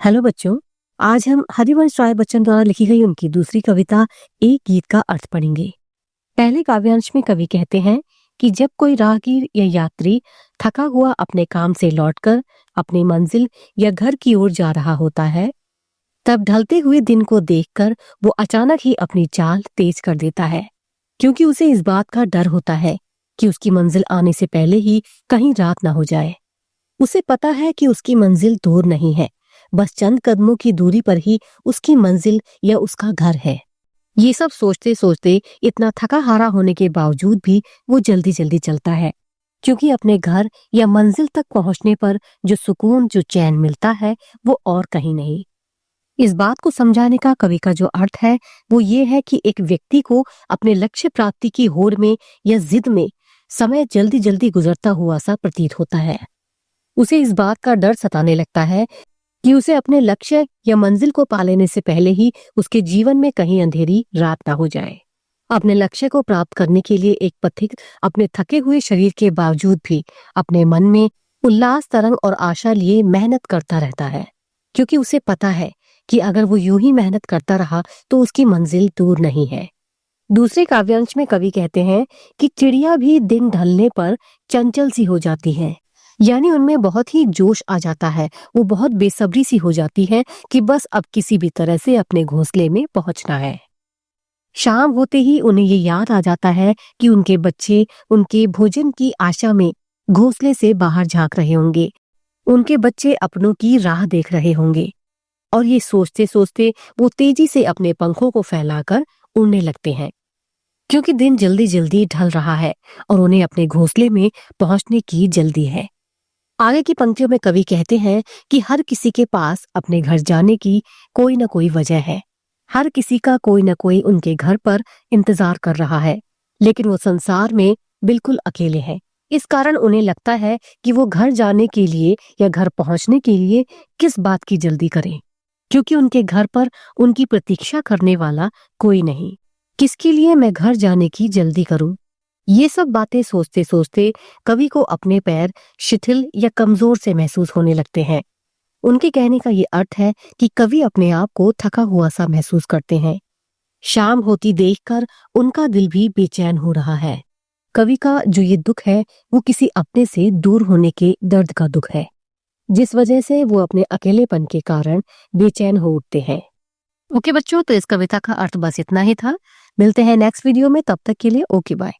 Hello बच्चों, आज हम हरिवंश राय बच्चन द्वारा लिखी गई उनकी दूसरी कविता एक गीत का अर्थ पढ़ेंगे। पहले काव्यांश में कवि कहते हैं कि जब कोई राहगीर या यात्री थका हुआ अपने काम से लौटकर अपनी मंजिल या घर की ओर जा रहा होता है, तब ढलते हुए दिन को देखकर वो अचानक ही अपनी चाल तेज कर देता है, क्योंकि उसे इस बात का डर होता है कि उसकी मंजिल आने से पहले ही कहीं रात ना हो जाए। उसे पता है कि उसकी मंजिल दूर नहीं है, बस चंद कदमों की दूरी पर ही उसकी मंजिल या उसका घर है। ये सब सोचते सोचते इतना थका हारा होने के बावजूद भी वो जल्दी जल्दी चलता है, क्योंकि अपने घर या मंजिल तक पहुंचने पर जो सुकून, जो चैन मिलता है, वो और कहीं नहीं। इस बात को समझाने का कवि का जो अर्थ है वो ये है कि एक व्यक्ति को अपने लक्ष्य प्राप्ति की होड़ में या जिद में समय जल्दी जल्दी गुजरता हुआ सा प्रतीत होता है। उसे इस बात का डर सताने लगता है कि उसे अपने लक्ष्य या मंजिल को पा लेने से पहले ही उसके जीवन में कहीं अंधेरी रात ना हो जाए। अपने लक्ष्य को प्राप्त करने के लिए एक पथिक अपने थके हुए शरीर के बावजूद भी अपने मन में उल्लास, तरंग और आशा लिए मेहनत करता रहता है, क्योंकि उसे पता है कि अगर वो यूं ही मेहनत करता रहा तो उसकी मंजिल दूर नहीं है। दूसरे काव्यांश में कवि कहते हैं कि चिड़िया भी दिन ढलने पर चंचल सी हो जाती है, यानी उनमें बहुत ही जोश आ जाता है। वो बहुत बेसब्री सी हो जाती है कि बस अब किसी भी तरह से अपने घोंसले में पहुंचना है। शाम होते ही उन्हें ये याद आ जाता है कि उनके बच्चे उनके भोजन की आशा में घोंसले से बाहर झांक रहे होंगे, उनके बच्चे अपनों की राह देख रहे होंगे, और ये सोचते सोचते वो तेजी से अपने पंखों को फैलाकर उड़ने लगते हैं, क्योंकि दिन जल्दी जल्दी ढल रहा है और उन्हें अपने घोंसले में पहुंचने की जल्दी है। आगे की पंक्तियों में कवि कहते हैं कि हर किसी के पास अपने घर जाने की कोई न कोई वजह है। हर किसी का कोई न कोई उनके घर पर इंतजार कर रहा है, लेकिन वो संसार में बिल्कुल अकेले हैं। इस कारण उन्हें लगता है कि वो घर जाने के लिए या घर पहुंचने के लिए किस बात की जल्दी करें, क्योंकि उनके घर पर उनकी प्रतीक्षा करने वाला कोई नहीं। किसके लिए मैं घर जाने की जल्दी करूं? ये सब बातें सोचते सोचते कवि को अपने पैर शिथिल या कमजोर से महसूस होने लगते हैं। उनके कहने का ये अर्थ है कि कवि अपने आप को थका हुआ सा महसूस करते हैं। शाम होती देखकर उनका दिल भी बेचैन हो रहा है। कवि का जो ये दुख है वो किसी अपने से दूर होने के दर्द का दुख है, जिस वजह से वो अपने अकेलेपन के कारण बेचैन हो उठते हैं। ओके बच्चों, तो इस कविता का अर्थ बस इतना ही था। मिलते हैं नेक्स्ट वीडियो में, तब तक के लिए ओके बाय।